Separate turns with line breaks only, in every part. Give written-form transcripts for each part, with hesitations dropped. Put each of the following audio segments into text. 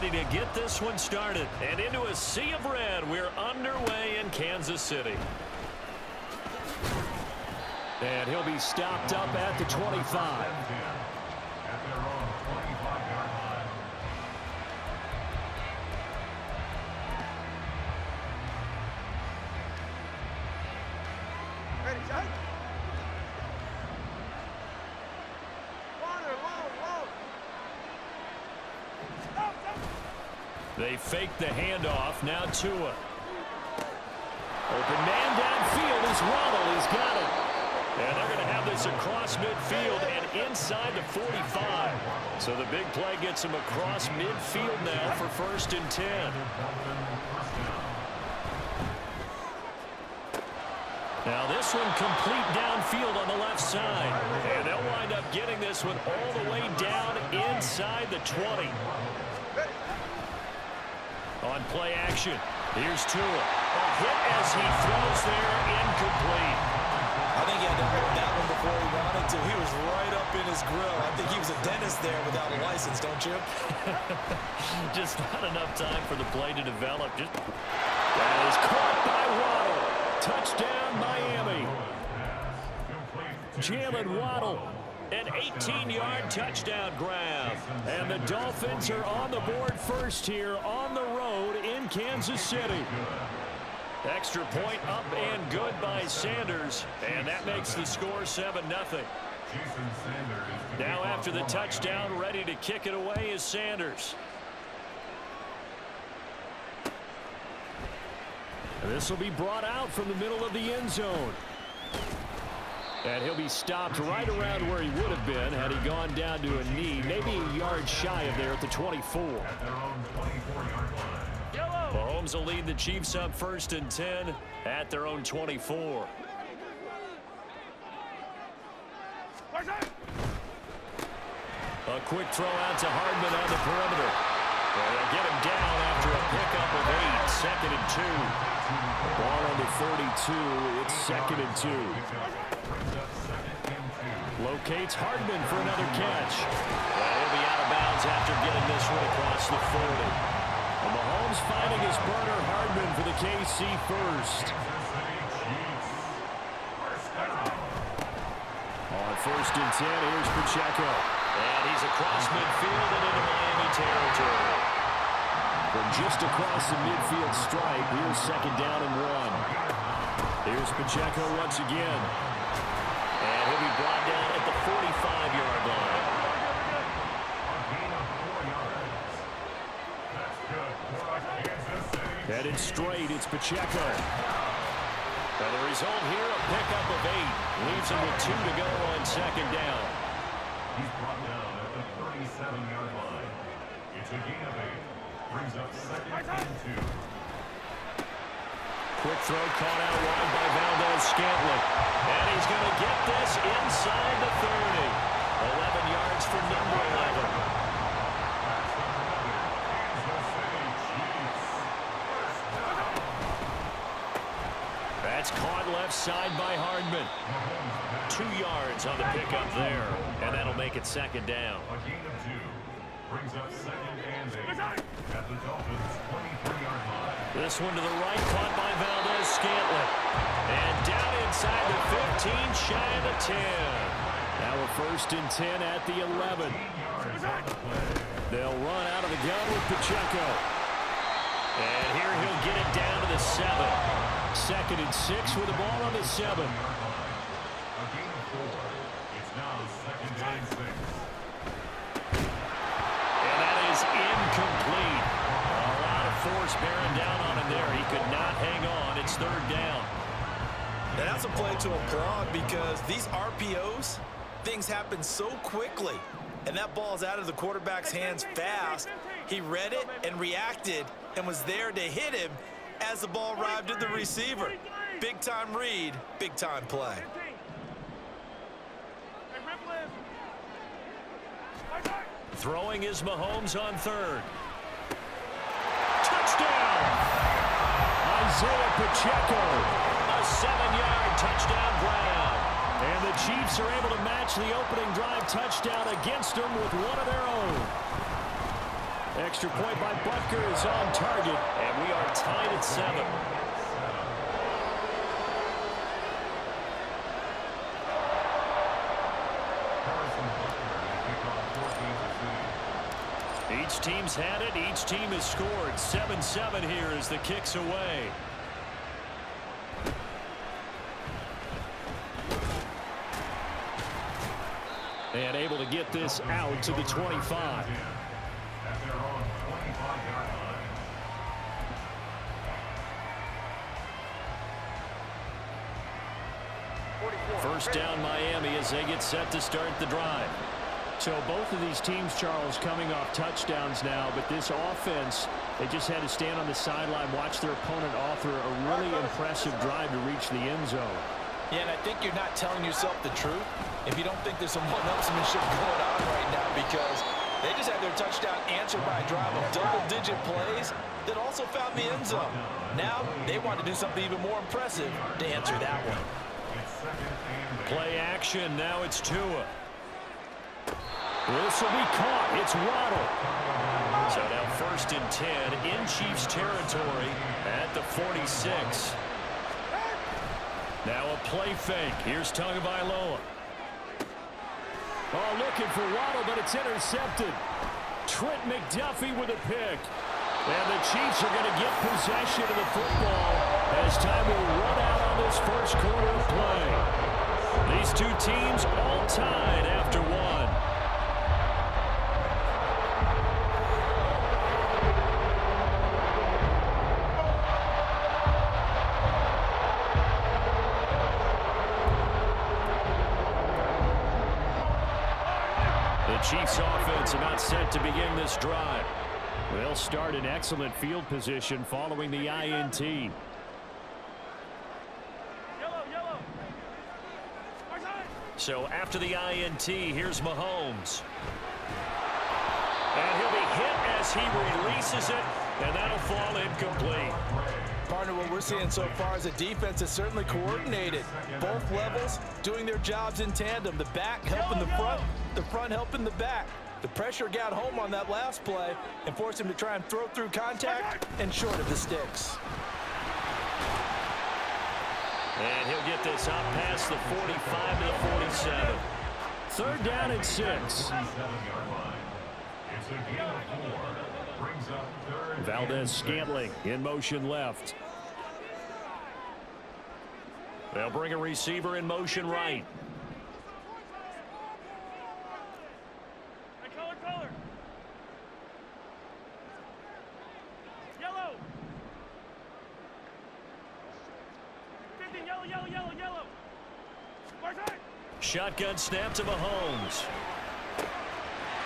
ready to get this one started. And into a sea of red, we're underway in Kansas City. And he'll be stopped up at the 25. They fake the handoff. Now Tua. Open man downfield is Waddle. He's got it. And they're going to have this across midfield and inside the 45. So the big play gets him across midfield now for 1st and 10. Now this one complete downfield on the left side. And they'll wind up getting this one all the way down inside the 20. On play action, here's Tua. A hit as he throws there, incomplete.
I think he had to hold that one before he wanted to. He was right up in his grill. I think he was a dentist there without a license, don't you?
Just not enough time for the play to develop. That is caught by Waddle. Touchdown, Miami. Jalen Waddle. An 18-yard touchdown grab. And the Dolphins are on the board first here on the road in Kansas City. Extra point up and good by Sanders. And that makes the score 7-0. Now after the touchdown, ready to kick it away is Sanders. This will be brought out from the middle of the end zone. And he'll be stopped right around where he would have been had he gone down to a knee, maybe a yard shy of there at the 24. Mahomes will lead the Chiefs up 1st and 10 at their own 24. A quick throw out to Hardman on the perimeter. And they'll get him down after a pickup of 8, 2nd and 2. Ball on the 42, it's 2nd and 2. Locates Hardman for another catch. Well, he'll be out of bounds after getting this one across the 40. And Mahomes finding his burner Hardman for the KC first. On 1st and 10, here's Pacheco. And he's across midfield and into Miami territory. From just across the midfield stripe, here's 2nd down and 1. Here's Pacheco once again. And he'll be brought down at the 45-yard line. Headed straight, it's Pacheco. And the result here, a pickup of 8. Leaves him with 2 to go on 2nd down.
He's brought down at the 37-yard line. It's a gain of 8. Brings up 2nd and 2.
Quick throw caught out wide by Valdez-Scantling. And he's going to get this inside the 30. 11 yards for number 11. That's caught left side by Hardman. 2 yards on the pickup there. And that'll make it 2nd down.
A gain of 2. Brings up 2nd and 8 at the Dolphins' 23-yard line.
This one to the right, caught by Valdez-Scantling. And down inside the 15, shy of the 10. Now a 1st and 10 at the 11. They'll run out of the gun with Pacheco. And here he'll get it down to the 7. 2nd and 6 with the ball on the 7.
A gain of 4. It's now 2nd and 6.
And that is incomplete. A lot of force bearing down on him there. He could not hang on. It's 3rd down.
And that's a play to applaud because these RPOs, things happen so quickly. And that ball's out of the quarterback's hands fast. He read it and reacted and was there to hit him as the ball arrived at the receiver. Big-time read, big-time play.
Throwing is Mahomes on 3rd. Touchdown! Isaiah Pacheco. A 7-yard touchdown grab. And the Chiefs are able to match the opening drive touchdown against them with one of their own. Extra point by Butker is on target, and we are tied at 7. Each team's had it. Each team has scored. 7-7 here as the kick's away. And able to get this out to the 25. First down Miami as they get set to start the drive. So both of these teams, Charles, coming off touchdowns now, but this offense, they just had to stand on the sideline, watch their opponent author a really impressive drive to reach the end zone.
Yeah, and I think you're not telling yourself the truth if you don't think there's some one-upsmanship going on right now, because they just had their touchdown answered by a drive of double-digit plays that also found the end zone. Now they want to do something even more impressive to answer that one.
Play action. Now it's Tua. This will be caught. It's Waddle. So now 1st and 10 in Chiefs territory at the 46. Now a play fake. Here's Tagovailoa. Oh, looking for Waddle, but it's intercepted. Trent McDuffie with a pick. And the Chiefs are going to get possession of the football as time will run out on this first quarter of play. These two teams all tied after one. The Chiefs offense about set to begin this drive. They'll start in excellent field position following the INT. So after the INT, here's Mahomes. And he'll be hit as he releases it, and that'll fall incomplete.
Partner, what we're seeing so far is a defense is certainly coordinated. Both levels doing their jobs in tandem. The back helping the front helping the back. The pressure got home on that last play and forced him to try and throw through contact and short of the sticks.
And he'll get this out past the 45 to the 47. 3rd down and 6. Valdez-Scantling in motion left. They'll bring a receiver in motion right. Shotgun snap to Mahomes.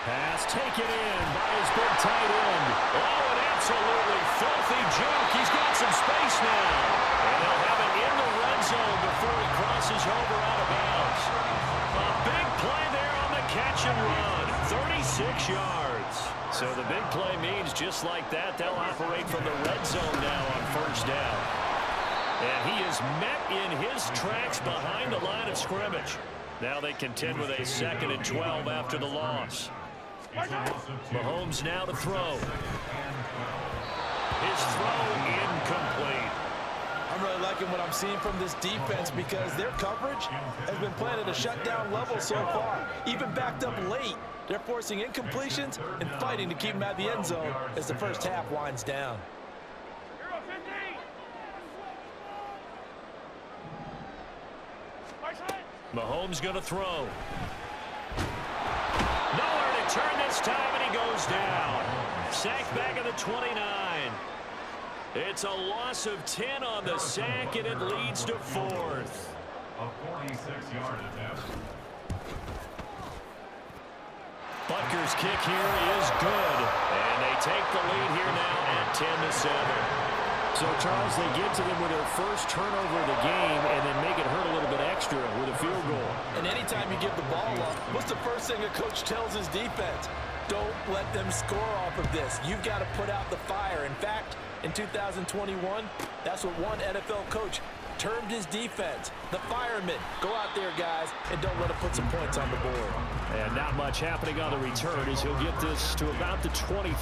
Pass taken in by his big tight end. Oh, an absolutely filthy juke. He's got some space now. And they'll have it in the red zone before he crosses over out of bounds. A big play there on the catch and run. 36 yards. So the big play means just like that, they'll operate from the red zone now on 1st down. And he is met in his tracks behind the line of scrimmage. Now they contend with a 2nd and 12 after the loss. Mahomes now to throw. His throw incomplete.
I'm really liking what I'm seeing from this defense because their coverage has been playing at a shutdown level so far. Even backed up late, they're forcing incompletions and fighting to keep them at the end zone as the first half winds down.
Mahomes going to throw. Nowhere to turn this time, and he goes down. Sacked back at the 29. It's a loss of 10 on the sack, and it leads to 4th.
A 46-yard attempt.
Butker's kick here is good, and they take the lead here now at 10-7. So, Charles, they get to them with their first turnover of the game and then make it hurt a little bit extra with a field goal.
And anytime you give the ball up, what's the first thing a coach tells his defense? Don't let them score off of this. You've got to put out the fire. In fact, in 2021, that's what one NFL coach perturbed his defense. The firemen, go out there, guys, and don't let him put some points on the board.
And not much happening on the return as he'll get this to about the 23.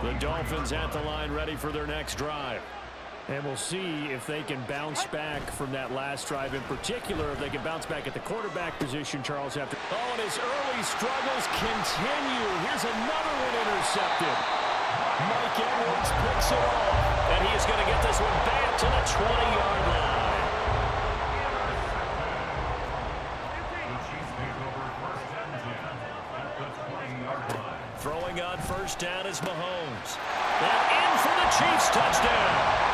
The Dolphins at the line ready for their next drive. And we'll see if they can bounce back from that last drive. In particular, if they can bounce back at the quarterback position, Charles, after. Oh, and his early struggles continue. Here's another one intercepted. Mike Edwards picks it off. And he's going to get this one back to the 20-yard line.
The Chiefs take over first and 10 at the 20-yard line.
Throwing on first down is Mahomes. And in for the Chiefs touchdown.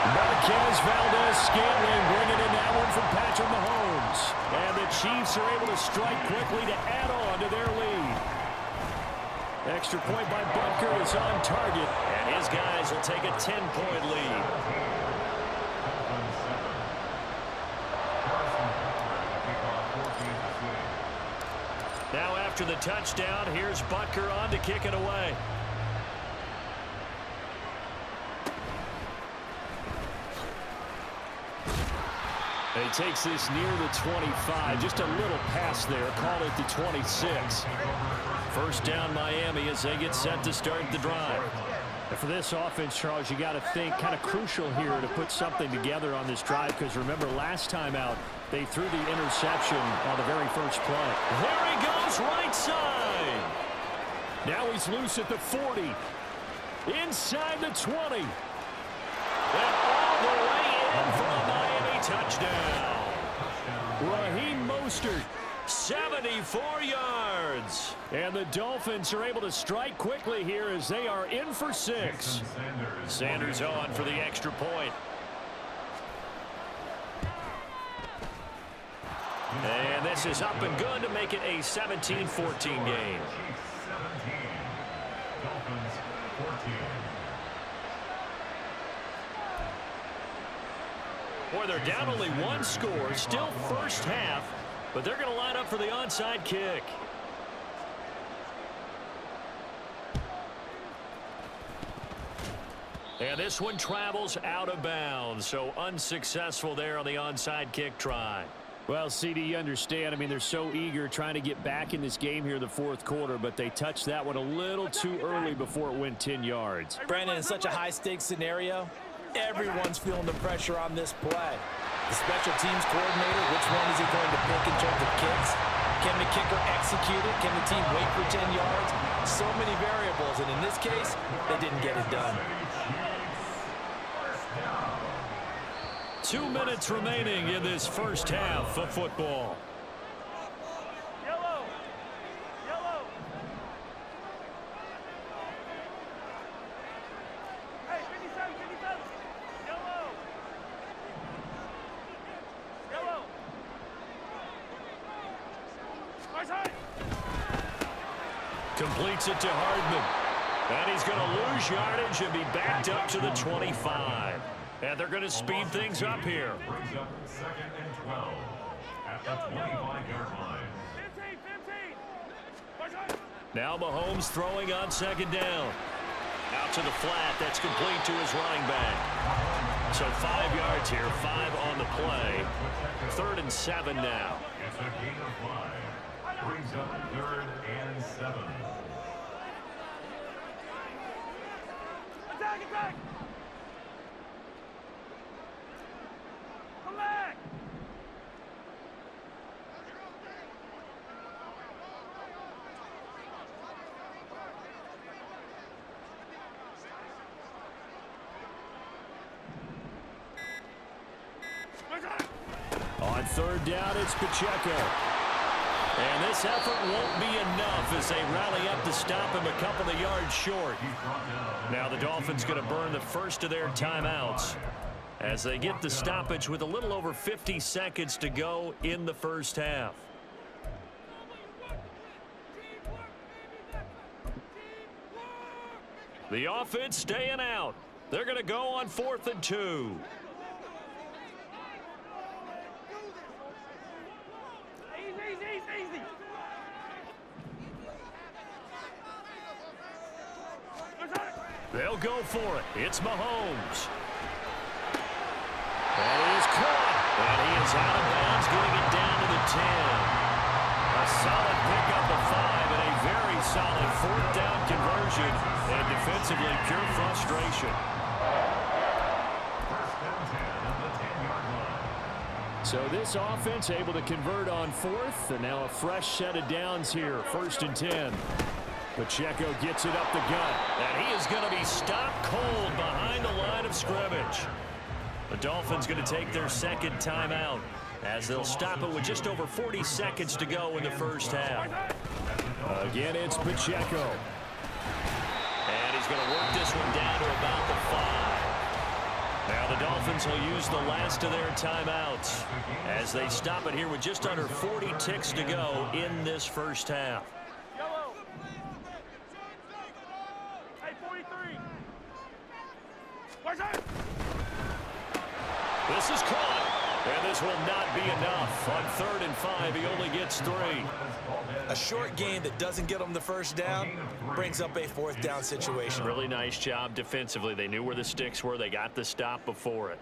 Marquez Valdez-Scantling bringing in that one from Patrick Mahomes. And the Chiefs are able to strike quickly to add on to their lead. Extra point by Butker is on target. And his guys will take a 10-point lead. Now after the touchdown, here's Butker on to kick it away. He takes this near the 25. Just a little pass there. Called it the 26. First down Miami as they get set to start the drive. And for this offense, Charles, you got to think kind of crucial here to put something together on this drive, because remember last time out they threw the interception on the very first play. There he goes, right side. Now he's loose at the 40. Inside the 20. And all the way in for a Miami touchdown. Raheem Mostert, 74 yards. And the Dolphins are able to strike quickly here as they are in for 6. Sanders on for the extra point. And this is up and good to make it a 17-14 game.
Dolphins 14.
Boy, they're down only one score, still first half, but they're going to line up for the onside kick. And this one travels out of bounds, so unsuccessful there on the onside kick try. Well, CD, you understand. I mean, they're so eager trying to get back in this game here in the fourth quarter, but they touched that one a little too early before it went 10 yards.
Brandon, in such a high-stakes scenario, everyone's feeling the pressure on this play. The special teams coordinator, which one is he going to pick in terms of kicks? Can the kicker execute it? Can the team wait for 10 yards? So many variables, and in this case, they didn't get it done.
2 minutes remaining in this first half of football.
Yellow. Hey, 57. Yellow.
Completes it to Hardman. And he's going to lose yardage and be backed up to the 25. And they're going to speed things up here.
Brings up second and 12 at the 25-yard line.
15.
Now Mahomes throwing on second down. Out to the flat. That's complete to his running back. So 5 yards here, 5 on the play. 3rd and 7 now.
It's a gain of 5. Brings up 3rd and 7.
Attack! Come back!
On 3rd down, it's Pacheco. And this effort won't be enough as they rally up to stop him a couple of yards short. Now the Dolphins going to burn the first of their timeouts as they get the stoppage with a little over 50 seconds to go in the first half. The offense staying out. They're going to go on 4th and 2.
Easy.
They'll go for it. It's Mahomes. And he is caught. And he is out of bounds, getting it down to the 10. A solid pickup of 5 and a very solid fourth down conversion. And defensively, pure frustration.
First and 10 at the 10-yard line.
So this offense able to convert on fourth, and now a fresh set of downs here. First and 10. Pacheco gets it up the gut, and he is going to be stopped cold behind the line of scrimmage. The Dolphins going to take their second timeout as they'll stop it with just over 40 seconds to go in the first half. Again, it's Pacheco. And he's going to work this one down to about the 5. Now the Dolphins will use the last of their timeouts as they stop it here with just under 40 ticks to go in this first half.
Yellow. Hey, 43. Where's that?
This is caught, and this will not be enough. On 3rd and 5, he only gets 3.
A short gain that doesn't get them the first down brings up a fourth down situation.
Really nice job defensively. They knew where the sticks were. They got the stop before it.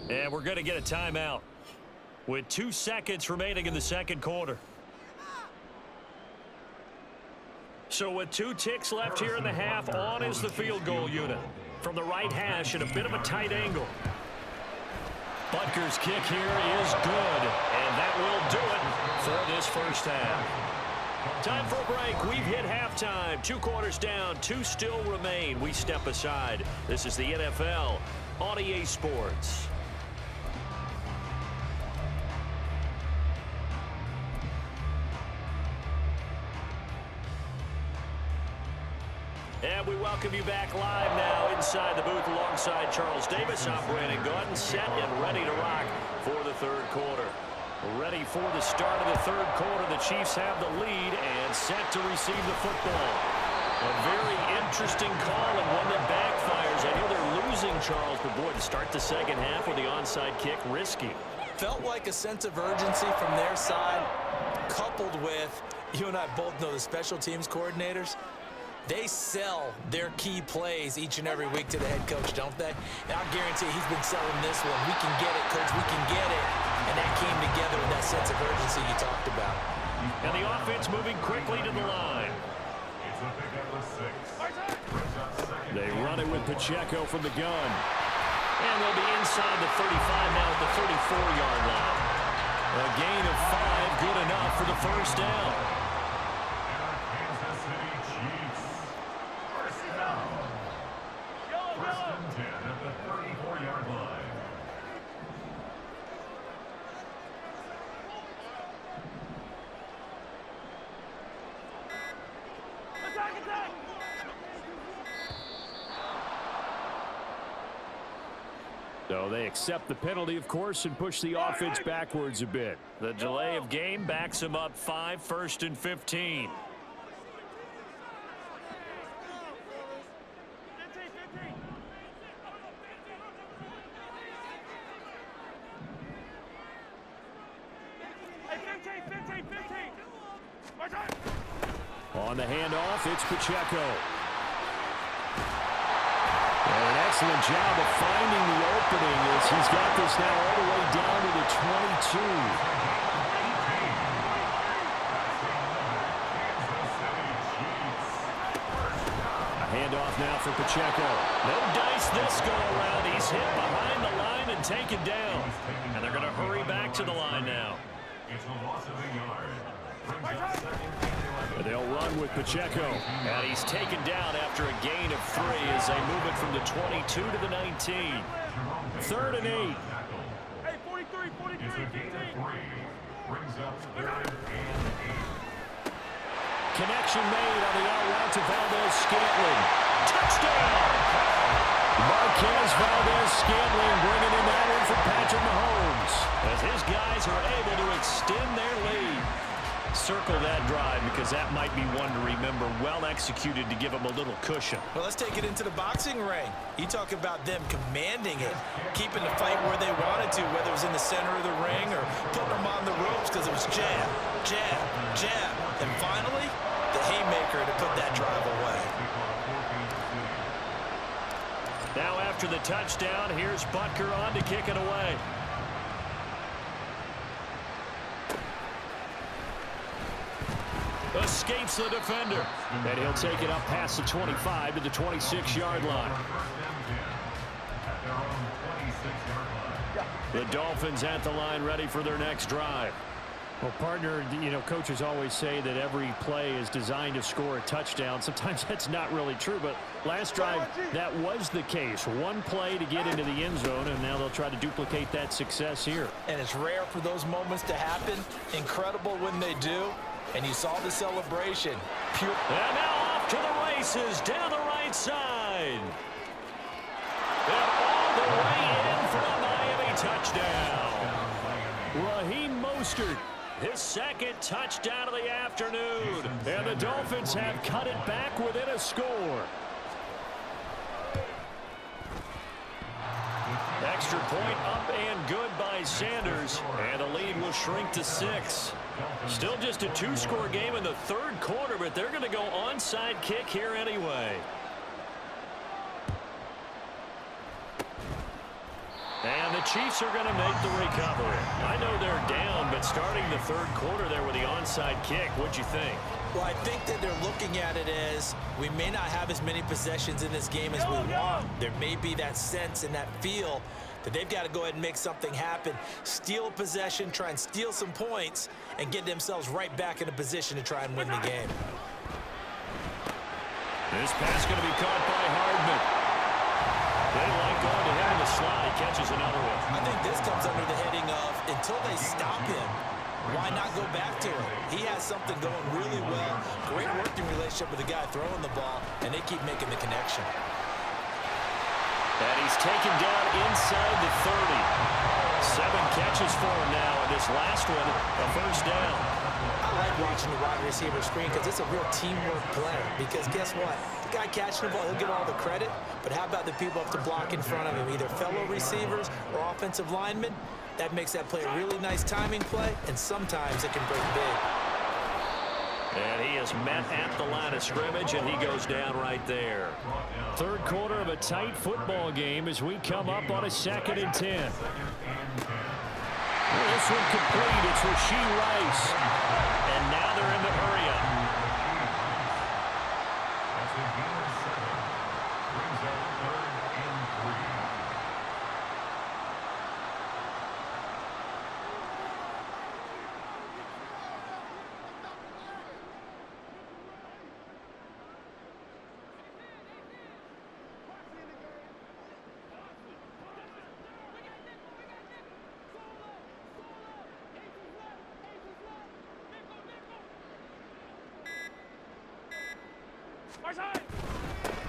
And we're going to get a timeout with 2 seconds remaining in the second quarter. So with 2 ticks left here in the half, on is the field goal unit. From the right hash at a bit of a tight angle. Butker's kick here is good, and that will do it for this first half. Time for a break. We've hit halftime. 2 quarters down, 2 still remain. We step aside. This is the NFL on EA Sports. And we welcome you back live now inside the booth alongside Charles Davis. I'm Brandon Gordon, set and ready to rock for the third quarter. Ready for the start of the third quarter. The Chiefs have the lead and set to receive the football. A very interesting call and one that backfires. I know they're losing, Charles, but boy, to start the second half with the onside kick, risky.
Felt like a sense of urgency from their side, coupled with, you and I both know the special teams coordinators. They sell their key plays each and every week to the head coach, don't they? And I guarantee he's been selling this one. We can get it, coach. We can get it. And that came together with that sense of urgency you talked about.
And the offense moving quickly to the line.
It's a pickup of 6.
They run it with Pacheco from the gun. And they'll be inside the 35 now at the 34-yard line. A gain of 5, good enough for the first down.
First and 10 at the 34-yard line.
Attack, attack!
So they accept the penalty, of course, and push the offense backwards a bit. The delay of game backs them up 5, 1st and 15.
15. Hey, 15. Where's that?
On the handoff, it's Pacheco. And an excellent job of finding the opening as he's got this now all the way down to the 22. A handoff now for Pacheco. No dice this go around. He's hit behind the line and taken down. And they're going to hurry back to the line now.
It's a loss of a yard. Brings up second and 11.
They'll run with Pacheco. And he's taken down after a gain of 3 as they move it from the 22 to the 19. 3rd and 8.
Hey, 43,
It's a gain of 3. Brings up 3rd and 8.
Connection made on the out route to Valdez-Scantling. Touchdown! Marquez Valdez-Scantling bringing in that one for Patrick Mahomes as his guys are able to extend their lead. circle that drive because that might be one to remember. Well executed to give them a little cushion.
Well, let's take it into the boxing ring. You talk about them commanding it, keeping the fight where they wanted to, whether it was in the center of the ring or putting them on the ropes because it was jab, jab, jab. And finally, the haymaker to put that drive away.
Now after the touchdown, here's Butker on to kick it away. Escapes the defender. And he'll take it up past the 25 to the 26-yard line. The Dolphins at the line ready for their next drive.
Well, partner, you know, coaches always say that every play is designed to score a touchdown. Sometimes that's not really true, but last drive, that was the case. One play to get into the end zone, and now they'll try to duplicate that success here.
And it's rare for those moments to happen. Incredible when they do. And you saw the celebration. Pure.
And now off to the races down the right side. And all the way in for a Miami touchdown. Raheem Mostert, his second touchdown of the afternoon. And the Dolphins have cut it back within a score. Extra point up and good by Sanders. And the lead will shrink to 6. Still just a 2-score game in the third quarter, but they're going to go onside kick here anyway. And the Chiefs are going to make the recovery. I know they're down, but starting the third quarter there with the onside kick, what'd you think?
Well, I think that they're looking at it as we may not have as many possessions in this game as we want. There may be that sense and that feel that they've got to go ahead and make something happen, steal a possession, try and steal some points, and get themselves right back in a position to try and win the game.
This pass going to be caught by Hardman. They like going to him in the slot. He catches another one.
I think this comes under the heading of until they stop him, why not go back to him? He has something going really well. Great working relationship with the guy throwing the ball, and they keep making the connection.
And he's taken down inside the 30. 7 catches for him now, and this last one, a first down.
I like watching the wide receiver screen because it's a real teamwork play. Because guess what? The guy catching the ball, he'll get all the credit. But how about the people up to block in front of him, either fellow receivers or offensive linemen? That makes that play a really nice timing play, and sometimes it can break big.
And he is met at the line of scrimmage, and he goes down right there.
Third quarter of a tight football game as we come up on a 2nd and 10. Well, this one complete. It's Rashee Rice.
And now they're in the hurry up.
That's a gain of 7. Brings up 3rd and 3.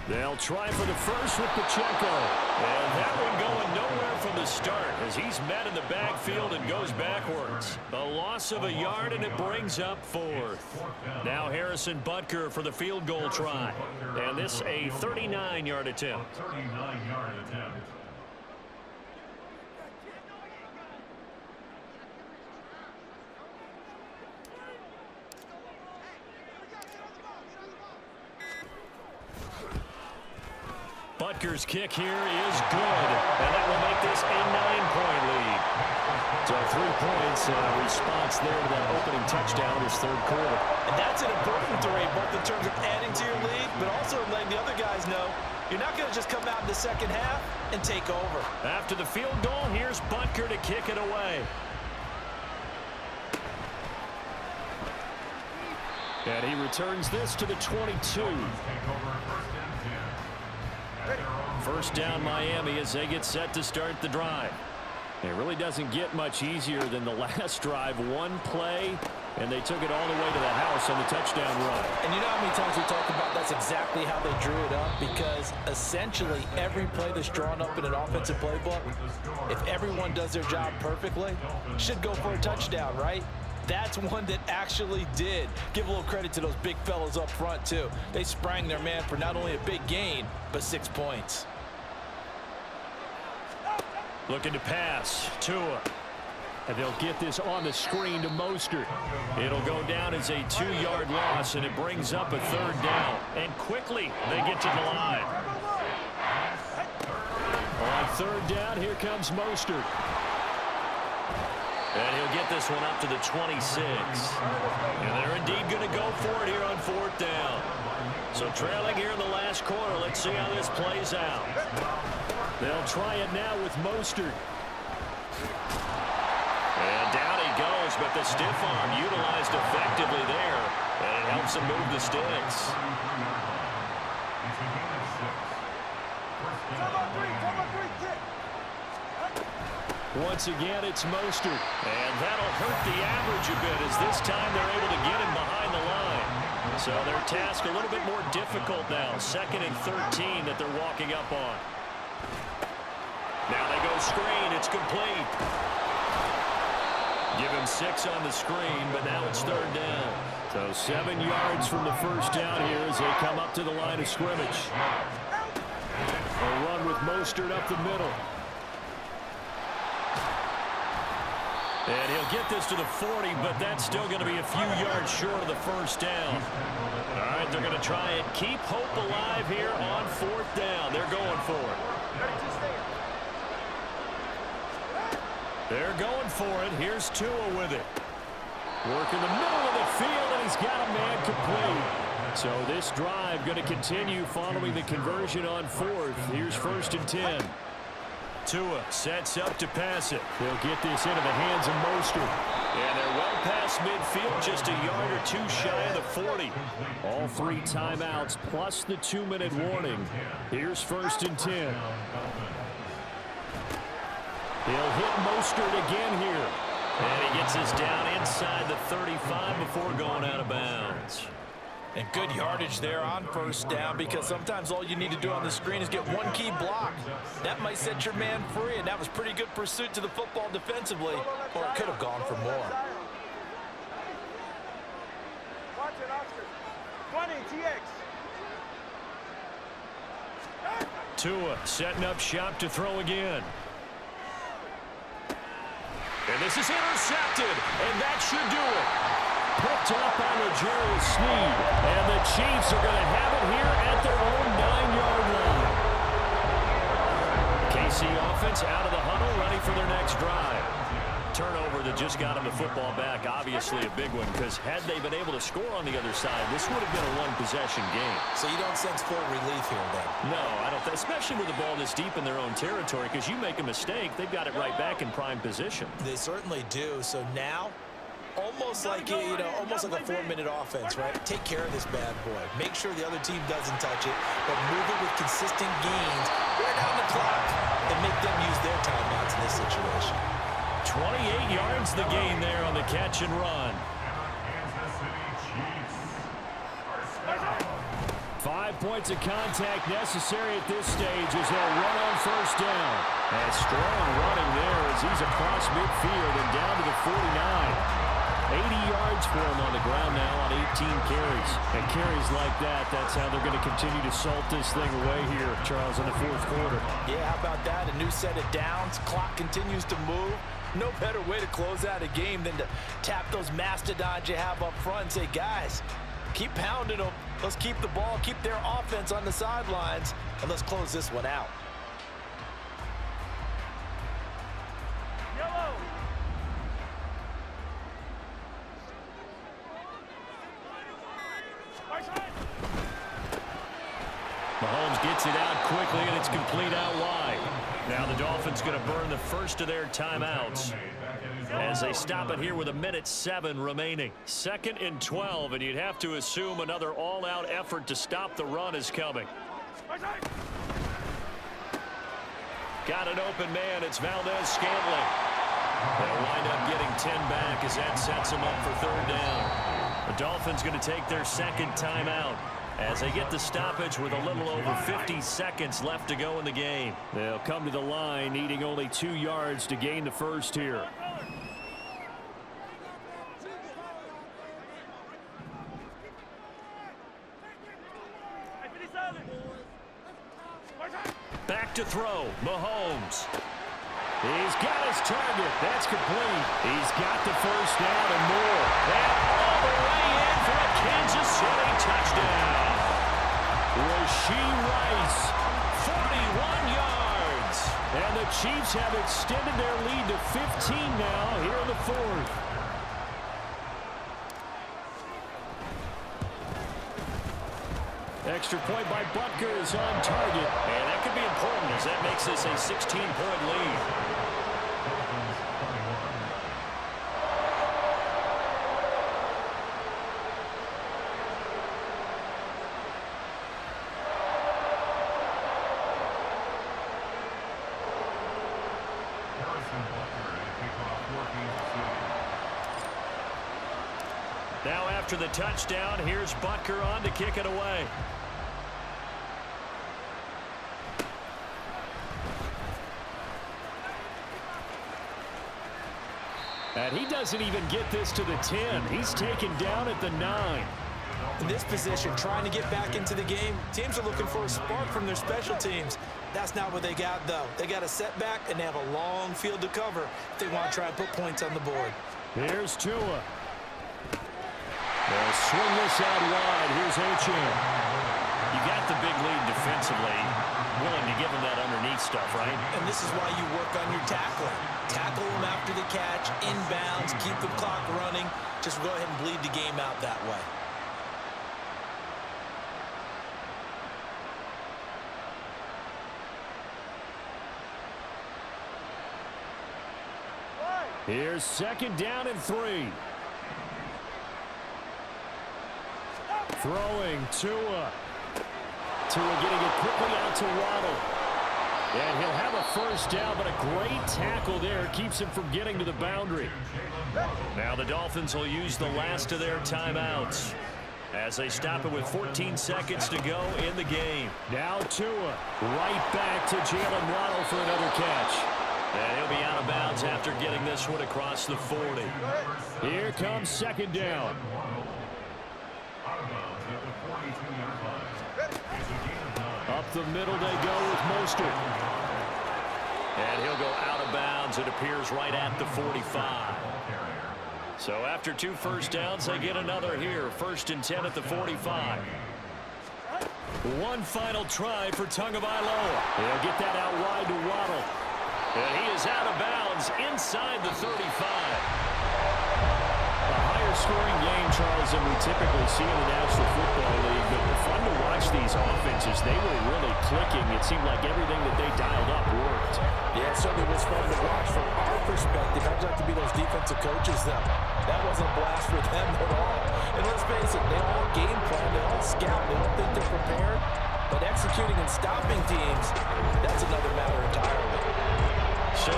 They'll try for the first with Pacheco. And that one going nowhere from the start as he's met in the backfield and goes backwards. A loss of a yard, and it brings up 4th. Now Harrison Butker for the field goal try. And this a 39-yard attempt.
39-yard attempt.
Butker's kick here is good, and that will make this a 9-point lead. So 3 points response there to that opening touchdown this third quarter.
And that's an important 3, both in terms of adding to your lead, but also letting the other guys know you're not going to just come out in the second half and take over.
After the field goal, here's Butker to kick it away. And he returns this to the 22. First down Miami as they get set to start the drive. It really doesn't get much easier than the last drive. One play, and they took it all the way to the house on the touchdown run.
And you know how many times we talk about that's exactly how they drew it up? Because essentially every play that's drawn up in an offensive playbook, if everyone does their job perfectly, should go for a touchdown, right? That's one that actually did. Give a little credit to those big fellas up front, too. They sprang their man for not only a big gain, but 6 points.
Looking to pass. Tua. And they'll get this on the screen to Mostert. It'll go down as a 2-yard loss, and it brings up a 3rd down. And quickly, they get to the line. On 3rd down, here comes Mostert. And he'll get this one up to the 26. And they're indeed going to go for it here on 4th down. So trailing here in the last quarter. Let's see how this plays out. They'll try it now with Mostert. And down he goes, but the stiff arm utilized effectively there. And it helps him move the sticks. Once again, it's Mostert. And that'll hurt the average a bit as this time they're able to get him behind the line. So their task a little bit more difficult now. 2nd and 13 that they're walking up on. Now they go screen. It's complete. Give him 6 on the screen, but now it's 3rd down. So 7 yards from the 1st down here as they come up to the line of scrimmage. A run with Mostert up the middle. And he'll get this to the 40, but that's still going to be a few yards short of the 1st down. All right, they're going to try and keep hope alive here on 4th down. They're going for it. They're going for it. Here's Tua with it. Work in the middle of the field, and he's got a man complete. So this drive going to continue following the conversion on 4th. Here's 1st and 10. Tua sets up to pass it. He'll get this into the hands of Mostert. And they're well past midfield, just a yard or 2 shy of the 40. All 3 timeouts plus the 2-minute warning. Here's 1st and 10. He'll hit Mostert again here. And he gets this down inside the 35 before going out of bounds.
And good yardage there on 1st down, because sometimes all you need to do on the screen is get one key block. That might set your man free, and that was pretty good pursuit to the football defensively, or it could have gone for more.
Watch it, Oscar. 20, TX.
Tua setting up shop to throw again. And this is intercepted, and that should do it. Picked up on the Jerry Sneed, and the Chiefs are going to have it here at their own 9-yard line. KC offense out of the huddle, ready for their next drive. Turnover that just got them the football back, obviously a big one, because had they been able to score on the other side, this would have been a one-possession game.
So you don't sense full relief here, then?
No, I don't, especially with the ball this deep in their own territory, because you make a mistake, they've got it right back in prime position.
They certainly do. So now, almost like almost like a 4-minute offense, right? Take care of this bad boy. Make sure the other team doesn't touch it, but move it with consistent gains. Wear down the clock and make them use their timeouts in this situation.
28 yards the gain there on the catch and run. 5 points of contact necessary at this stage as they'll run on 1st down. And strong running there as he's across midfield and down to the 49. 80 yards for him on the ground now on 18 carries. And carries like that, that's how they're going to continue to salt this thing away here, Charles, in the 4th quarter.
Yeah, how about that? A new set of downs. Clock continues to move. No better way to close out a game than to tap those mastodons you have up front and say, guys, keep pounding them. Let's keep the ball, keep their offense on the sidelines, and let's close this one out.
Yellow.
Mahomes gets it out quickly, and it's complete out wide. Now the Dolphins going to burn the first of their timeouts as they stop it here with 1:07 remaining. 2nd and 12, and you'd have to assume another all-out effort to stop the run is coming. Got an open man. It's Valdez-Scantling. They'll wind up getting 10 back as that sets them up for 3rd down. The Dolphins going to take their 2nd timeout as they get the stoppage with a little over 50 seconds left to go in the game. They'll come to the line needing only 2 yards to gain the first here. Back to throw. Mahomes. He's got his target. That's complete. He's got the first down and more. And all the way in for a Kansas City touchdown. Rashee Rice, 41 yards. And the Chiefs have extended their lead to 15 now here in the fourth. Extra point by Butker is on target. And that could be important as that makes this a 16-point lead. Now after the touchdown, here's Butker on to kick it away. And he doesn't even get this to the 10. He's taken down at the 9.
In this position, trying to get back into the game, teams are looking for a spark from their special teams. That's not what they got, though. They got a setback, and they have a long field to cover if they want to try and put points on the board.
Here's Tua. They'll swing this out wide. Here's Achane. You got the big lead defensively. Willing to give them that underneath stuff, right?
And this is why you work on your tackling. Tackle them after the catch, inbounds, keep the clock running. Just go ahead and bleed the game out that way.
Here's second down and 3. Throwing Tua. Tua getting it quickly out to Waddle. And he'll have a first down, but a great tackle there keeps him from getting to the boundary. Now the Dolphins will use the last of their timeouts as they stop it with 14 seconds to go in the game. Now Tua right back to Jalen Waddle for another catch. And he'll be out of bounds after getting this one across the 40. Here comes second down. Up the middle they go with Mostert. And he'll go out of bounds, it appears, right at the 45. So after 2 first downs, they get another here. 1st and 10 at the 45. One final try for Tagovailoa. He'll get that out wide to Waddle. And he is out of bounds inside the 35. A higher scoring game, Charles, than we typically see in the National Football League. But fun to watch these offenses. They were really clicking. It seemed like everything that they dialed up worked.
Yeah, it certainly was fun to watch from our perspective. I'd like to be those defensive coaches, though. That wasn't a blast for them at all. And let's face it, they all game plan, they all scout, they don't think they're prepared. But executing and stopping teams,